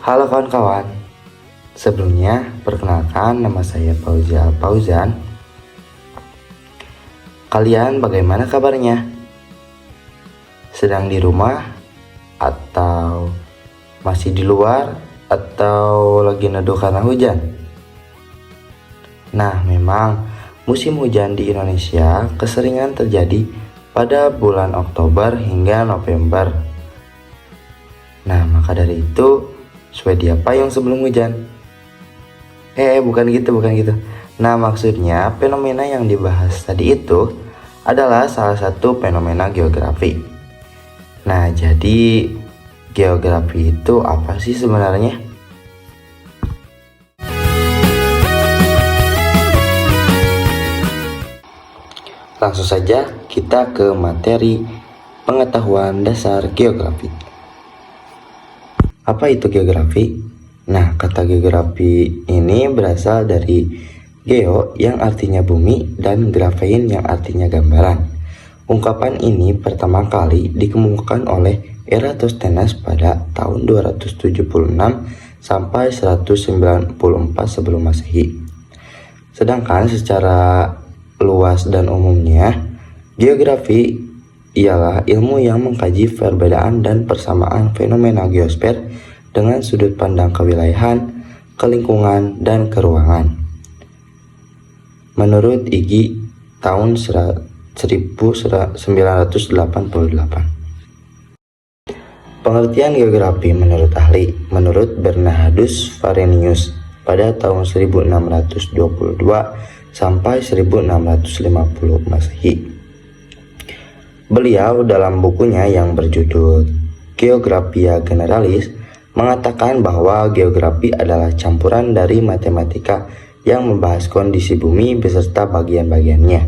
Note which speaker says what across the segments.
Speaker 1: Halo kawan-kawan, sebelumnya perkenalkan nama saya Fauzi Al-Fauzan. Kalian bagaimana kabarnya? Sedang di rumah atau masih di luar atau lagi neduh karena hujan? Nah, memang musim hujan di Indonesia keseringan terjadi pada bulan Oktober hingga November. Nah, maka dari itu Swedia payung sebelum hujan. Bukan gitu. Nah, maksudnya fenomena yang dibahas tadi itu adalah salah satu fenomena geografi. Nah, jadi geografi itu apa sih sebenarnya? Langsung saja kita ke materi pengetahuan dasar geografi. Apa itu geografi? Nah, kata geografi ini berasal dari geo yang artinya bumi dan grafein yang artinya gambaran. Ungkapan ini pertama kali dikemukakan oleh Eratosthenes pada tahun 276 sampai 194 sebelum Masehi. Sedangkan secara luas dan umumnya, geografi ialah ilmu yang mengkaji perbedaan dan persamaan fenomena geosfer dengan sudut pandang kewilayahan, kelingkungan, dan keruangan. Menurut Igi tahun 1988. Pengertian geografi menurut ahli, menurut Bernardus Varenius pada tahun 1622 sampai 1650 Masehi. Beliau dalam bukunya yang berjudul Geographia Generalis mengatakan bahwa geografi adalah campuran dari matematika yang membahas kondisi bumi beserta bagian-bagiannya.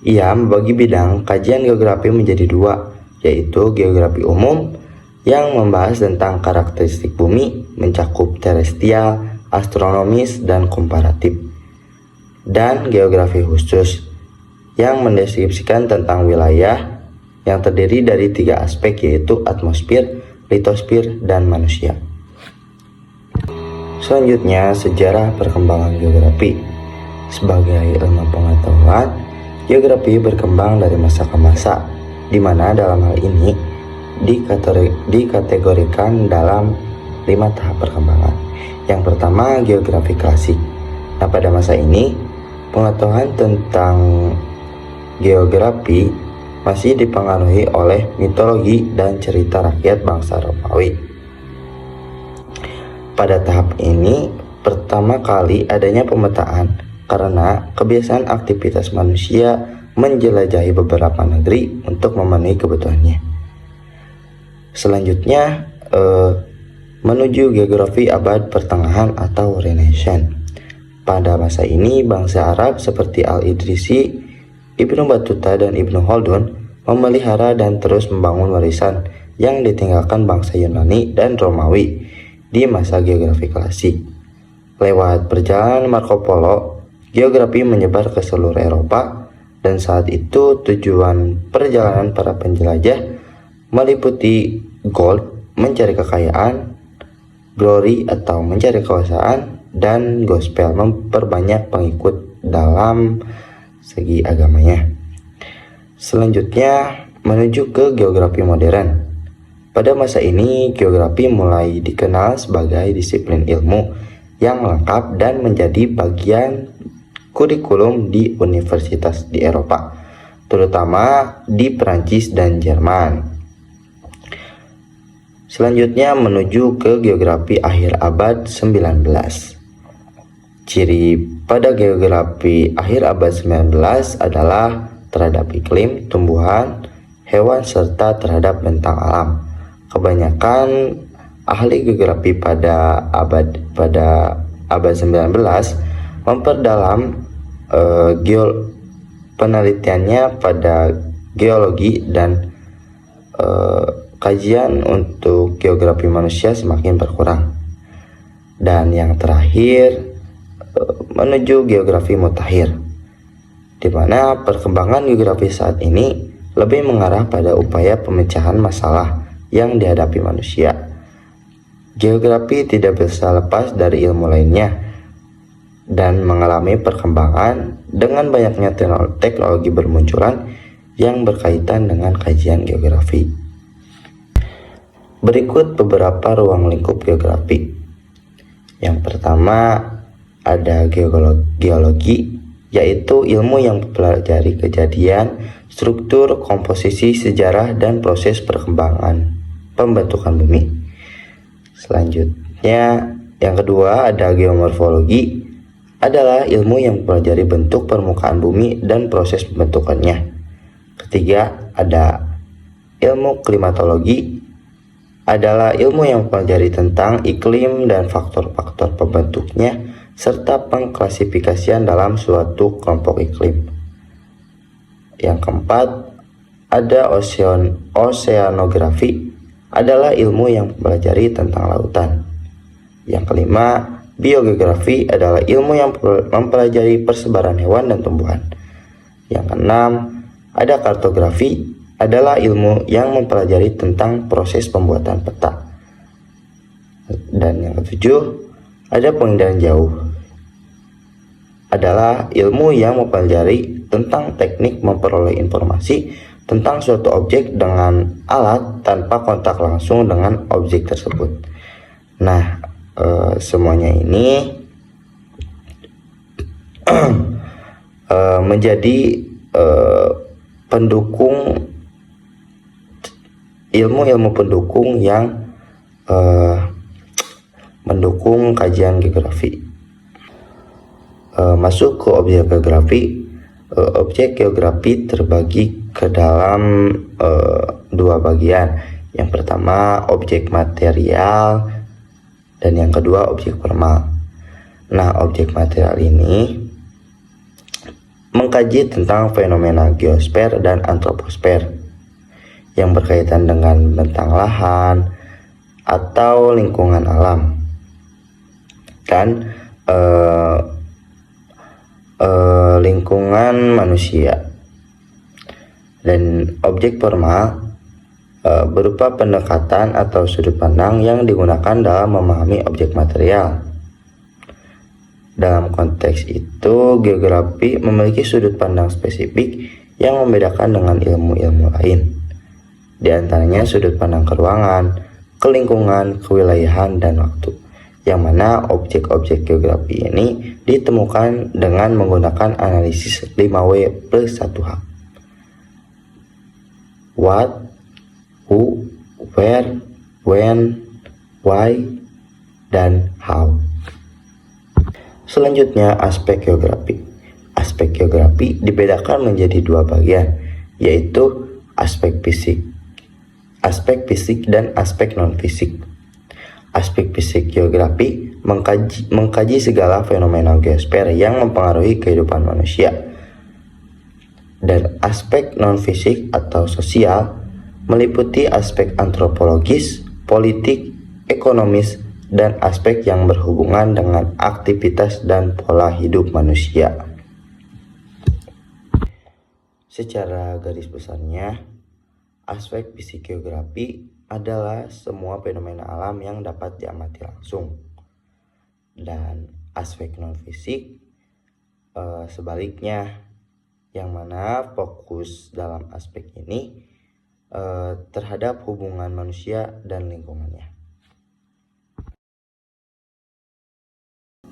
Speaker 1: Ia membagi bidang kajian geografi menjadi dua, yaitu geografi umum yang membahas tentang karakteristik bumi, mencakup terestrial, astronomis, dan komparatif, dan geografi khusus yang mendeskripsikan tentang wilayah yang terdiri dari tiga aspek, yaitu atmosfer, litosfer, dan manusia. Selanjutnya, sejarah perkembangan geografi. Sebagai ilmu pengetahuan, geografi berkembang dari masa ke masa, di mana dalam hal ini dikategorikan dalam 5 tahap perkembangan. Yang pertama, geografi klasik. Nah, pada masa ini, pengetahuan tentang geografi masih dipengaruhi oleh mitologi dan cerita rakyat bangsa Romawi. Pada tahap ini, pertama kali adanya pemetaan karena kebiasaan aktivitas manusia menjelajahi beberapa negeri untuk memenuhi kebutuhannya. Selanjutnya, menuju geografi abad pertengahan atau Renaissance. Pada masa ini, bangsa Arab seperti Al-Idrisi, Ibnu Battuta, dan Ibnu Khaldun memelihara dan terus membangun warisan yang ditinggalkan bangsa Yunani dan Romawi di masa geografi klasik. Lewat perjalanan Marco Polo, geografi menyebar ke seluruh Eropa, dan saat itu tujuan perjalanan para penjelajah meliputi gold, mencari kekayaan, glory atau mencari kekuasaan, dan gospel, memperbanyak pengikut dalam segi agamanya. Selanjutnya, menuju ke geografi modern. Pada masa ini, geografi mulai dikenal sebagai disiplin ilmu yang lengkap dan menjadi bagian kurikulum di universitas di Eropa, terutama di Perancis dan Jerman. Selanjutnya, menuju ke geografi akhir abad 19. Ciri pada geografi akhir abad 19 adalah terhadap iklim, tumbuhan, hewan, serta terhadap bentang alam. Kebanyakan ahli geografi pada abad 19 memperdalam penelitiannya pada geologi dan kajian untuk geografi manusia semakin berkurang. Dan yang terakhir, menuju geografi mutakhir, di mana perkembangan geografi saat ini lebih mengarah pada upaya pemecahan masalah yang dihadapi manusia. Geografi tidak bisa lepas dari ilmu lainnya dan mengalami perkembangan dengan banyaknya teknologi bermunculan yang berkaitan dengan kajian geografi. Berikut beberapa ruang lingkup geografi. Yang pertama ada geologi, yaitu ilmu yang mempelajari kejadian, struktur, komposisi, sejarah, dan proses perkembangan pembentukan bumi. Selanjutnya, yang kedua ada geomorfologi, adalah ilmu yang mempelajari bentuk permukaan bumi dan proses pembentukannya. Ketiga, ada ilmu klimatologi, adalah ilmu yang mempelajari tentang iklim dan faktor-faktor pembentuknya serta pengklasifikasian dalam suatu kelompok iklim. Yang keempat, ada oceanografi, adalah ilmu yang mempelajari tentang lautan. Yang kelima, biogeografi adalah ilmu yang mempelajari persebaran hewan dan tumbuhan. Yang keenam, ada kartografi, adalah ilmu yang mempelajari tentang proses pembuatan peta. Dan yang ketujuh, ada penginderaan jauh, adalah ilmu yang mempelajari tentang teknik memperoleh informasi tentang suatu objek dengan alat tanpa kontak langsung dengan objek tersebut. Nah, semuanya ini menjadi pendukung ilmu-ilmu pendukung yang mendukung kajian geografi. Masuk ke objek geografi. Objek geografi terbagi ke dalam dua bagian. Yang pertama objek material dan yang kedua objek formal. Nah, objek material ini mengkaji tentang fenomena geosfer dan antroposfer yang berkaitan dengan bentang lahan atau lingkungan alam dan lingkungan manusia. Dan objek formal berupa pendekatan atau sudut pandang yang digunakan dalam memahami objek material. Dalam konteks itu, geografi memiliki sudut pandang spesifik yang membedakan dengan ilmu-ilmu lain. Di antaranya sudut pandang keruangan, kelingkungan, kewilayahan, dan waktu, yang mana objek-objek geografi ini ditemukan dengan menggunakan analisis 5W+1H. What, who, where, when, why, dan how. Selanjutnya, aspek geografi. Aspek geografi dibedakan menjadi dua bagian, yaitu aspek fisik dan aspek non-fisik. Aspek fisik geografi mengkaji segala fenomena geosfer yang mempengaruhi kehidupan manusia. Dan aspek non-fisik atau sosial meliputi aspek antropologis, politik, ekonomis, dan aspek yang berhubungan dengan aktivitas dan pola hidup manusia. Secara garis besarnya, aspek fisik geografi adalah semua fenomena alam yang dapat diamati langsung. Dan aspek non-fisik sebaliknya, yang mana fokus dalam aspek ini terhadap hubungan manusia dan lingkungannya.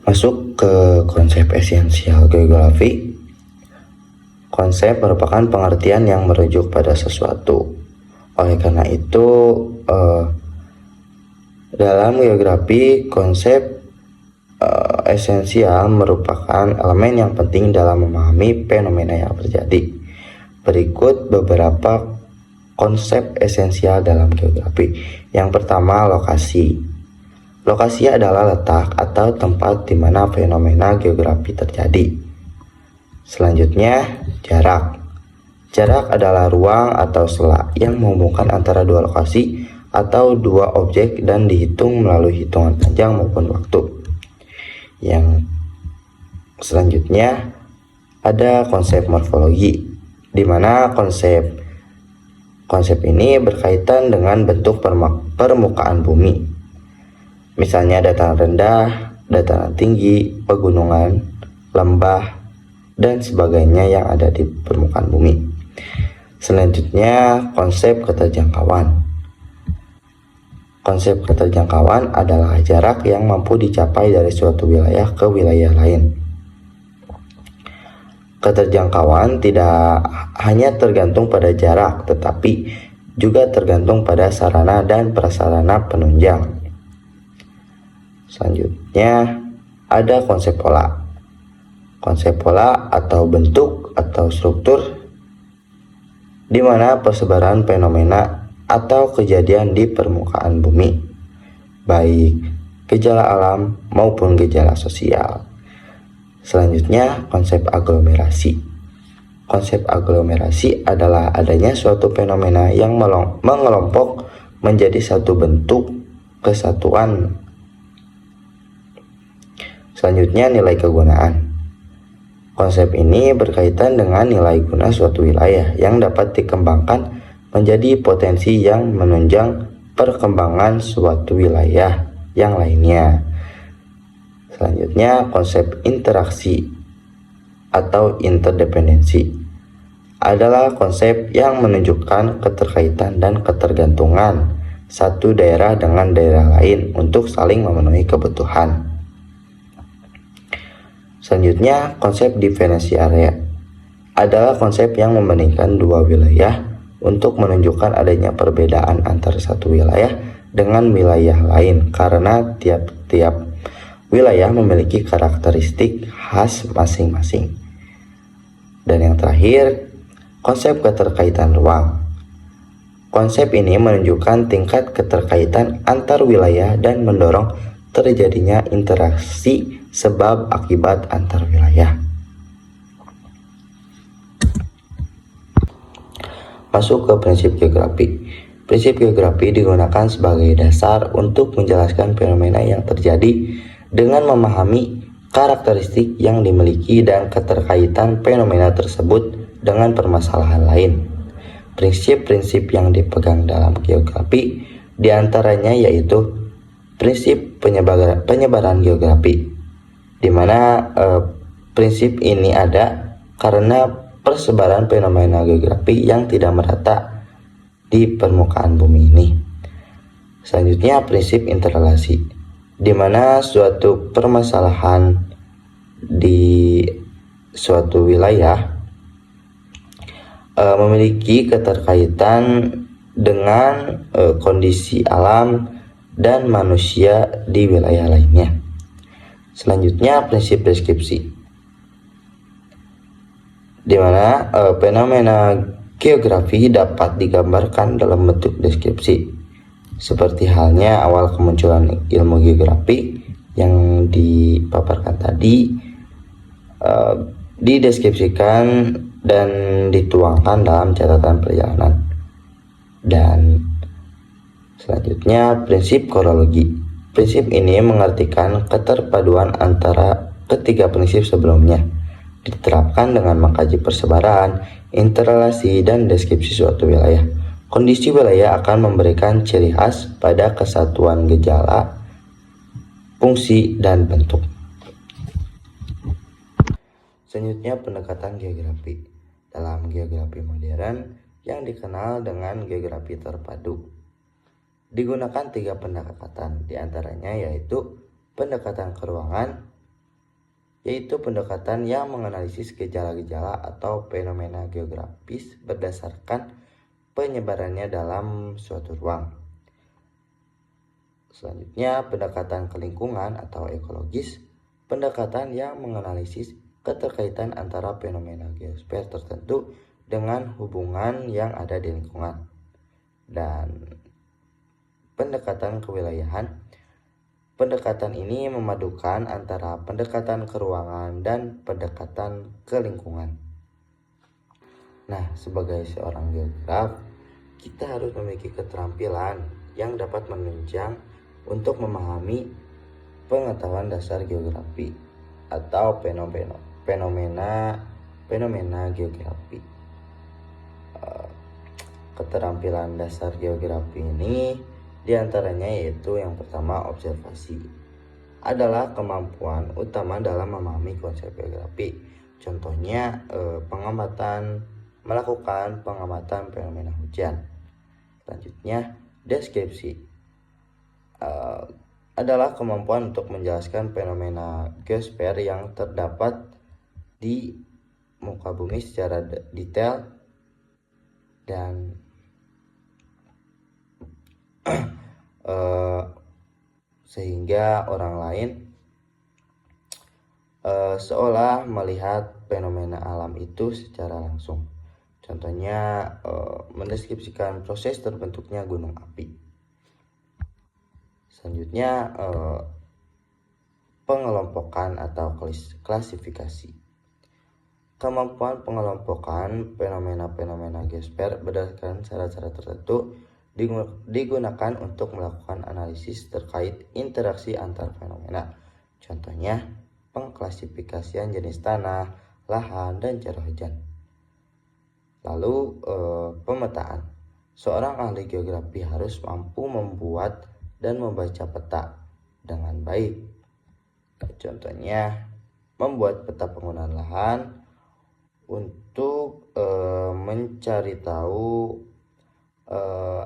Speaker 1: Masuk ke konsep esensial geografi. Konsep merupakan pengertian yang merujuk pada sesuatu. Oleh karena itu, dalam geografi, konsep esensial merupakan elemen yang penting dalam memahami fenomena yang terjadi. Berikut beberapa konsep esensial dalam geografi. Yang pertama, lokasi. Lokasi adalah letak atau tempat di mana fenomena geografi terjadi. Selanjutnya, jarak. Jarak adalah ruang atau sela yang menghubungkan antara dua lokasi atau dua objek dan dihitung melalui hitungan panjang maupun waktu. Yang selanjutnya ada konsep morfologi, di mana konsep ini berkaitan dengan bentuk permukaan bumi. Misalnya dataran rendah, dataran tinggi, pegunungan, lembah, dan sebagainya yang ada di permukaan bumi. Selanjutnya, konsep keterjangkauan. Konsep keterjangkauan adalah jarak yang mampu dicapai dari suatu wilayah ke wilayah lain. Keterjangkauan tidak hanya tergantung pada jarak, tetapi juga tergantung pada sarana dan prasarana penunjang. Selanjutnya, ada konsep pola. Konsep pola atau bentuk atau struktur di mana persebaran fenomena atau kejadian di permukaan bumi, baik gejala alam maupun gejala sosial. Selanjutnya, konsep aglomerasi. Konsep aglomerasi adalah adanya suatu fenomena yang mengelompok menjadi satu bentuk kesatuan. Selanjutnya, nilai kegunaan. Konsep ini berkaitan dengan nilai guna suatu wilayah yang dapat dikembangkan menjadi potensi yang menunjang perkembangan suatu wilayah yang lainnya. Selanjutnya, konsep interaksi atau interdependensi adalah konsep yang menunjukkan keterkaitan dan ketergantungan satu daerah dengan daerah lain untuk saling memenuhi kebutuhan. Selanjutnya, konsep definisi area adalah konsep yang membandingkan dua wilayah untuk menunjukkan adanya perbedaan antara satu wilayah dengan wilayah lain karena tiap-tiap wilayah memiliki karakteristik khas masing-masing. Dan yang terakhir, konsep keterkaitan ruang. Konsep ini menunjukkan tingkat keterkaitan antar wilayah dan mendorong terjadinya interaksi sebab akibat antar wilayah. Masuk ke prinsip geografi. Prinsip geografi digunakan sebagai dasar untuk menjelaskan fenomena yang terjadi dengan memahami karakteristik yang dimiliki dan keterkaitan fenomena tersebut dengan permasalahan lain. Prinsip-prinsip yang dipegang dalam geografi diantaranya yaitu prinsip penyebaran geografi, di mana prinsip ini ada karena persebaran fenomena geografi yang tidak merata di permukaan bumi ini. Selanjutnya, prinsip interrelasi, di mana suatu permasalahan di suatu wilayah memiliki keterkaitan dengan kondisi alam dan manusia di wilayah lainnya. Selanjutnya, prinsip deskripsi, di mana fenomena geografi dapat digambarkan dalam bentuk deskripsi. Seperti halnya awal kemunculan ilmu geografi yang dipaparkan tadi, dideskripsikan dan dituangkan dalam catatan perjalanan. Dan selanjutnya, prinsip kronologi. Prinsip ini mengartikan keterpaduan antara ketiga prinsip sebelumnya, diterapkan dengan mengkaji persebaran, interrelasi, dan deskripsi suatu wilayah. Kondisi wilayah akan memberikan ciri khas pada kesatuan gejala, fungsi, dan bentuk. Selanjutnya, pendekatan geografi. Dalam geografi modern yang dikenal dengan geografi terpadu, digunakan 3 pendekatan, diantaranya yaitu pendekatan keruangan, yaitu pendekatan yang menganalisis gejala-gejala atau fenomena geografis berdasarkan penyebarannya dalam suatu ruang. Selanjutnya, pendekatan kelingkungan atau ekologis, pendekatan yang menganalisis keterkaitan antara fenomena geosfer tertentu dengan hubungan yang ada di lingkungan. Dan pendekatan kewilayahan, pendekatan ini memadukan antara pendekatan keruangan dan pendekatan ke lingkungan. Nah, sebagai seorang geograf, kita harus memiliki keterampilan yang dapat menunjang untuk memahami pengetahuan dasar geografi atau fenomena geografi. Keterampilan dasar geografi ini Di antaranya yaitu yang pertama, observasi adalah kemampuan utama dalam memahami konsep geografi. Contohnya melakukan pengamatan fenomena hujan. Selanjutnya, deskripsi adalah kemampuan untuk menjelaskan fenomena geosfer yang terdapat di muka bumi secara detail dan sehingga orang lain seolah melihat fenomena alam itu secara langsung. Contohnya mendeskripsikan proses terbentuknya gunung api. Selanjutnya pengelompokan atau klasifikasi. Kemampuan pengelompokan fenomena-fenomena geosfer berdasarkan syarat-syarat tertentu digunakan untuk melakukan analisis terkait interaksi antar fenomena. Contohnya, pengklasifikasian jenis tanah, lahan, dan curah hujan. Lalu, pemetaan. Seorang ahli geografi harus mampu membuat dan membaca peta dengan baik. Contohnya, membuat peta penggunaan lahan untuk mencari tahu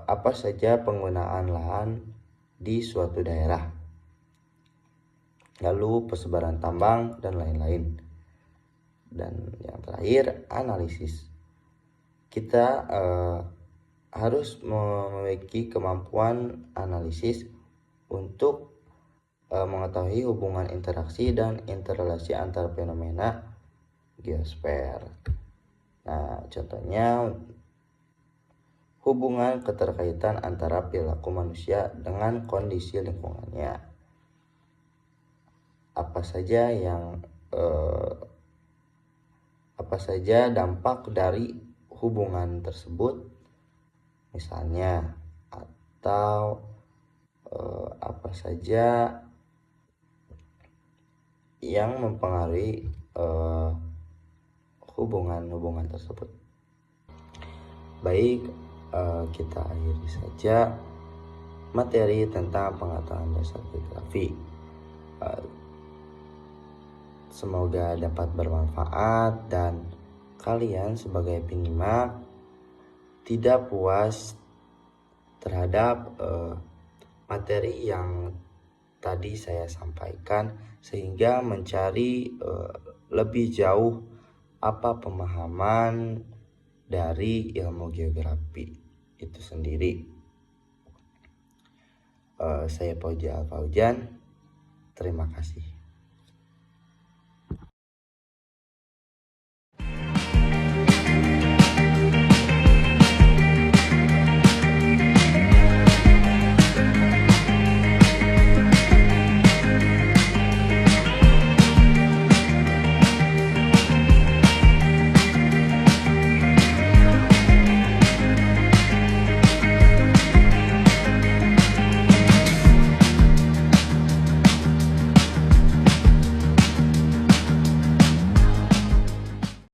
Speaker 1: apa saja penggunaan lahan di suatu daerah, lalu persebaran tambang dan lain-lain. Dan yang terakhir, analisis. Kita harus memiliki kemampuan analisis untuk mengetahui hubungan interaksi dan interrelasi antar fenomena geosfer. Nah, contohnya hubungan keterkaitan antara perilaku manusia dengan kondisi lingkungannya. Apa saja dampak dari hubungan tersebut, misalnya, atau apa saja yang mempengaruhi hubungan tersebut. Baik, kita akhiri saja materi tentang pengetahuan dasar geografi. Semoga dapat bermanfaat dan kalian sebagai penyimak tidak puas terhadap materi yang tadi saya sampaikan, sehingga mencari lebih jauh apa pemahaman dari ilmu geografi itu sendiri. Saya Fauzi Al Fauzan, terima kasih.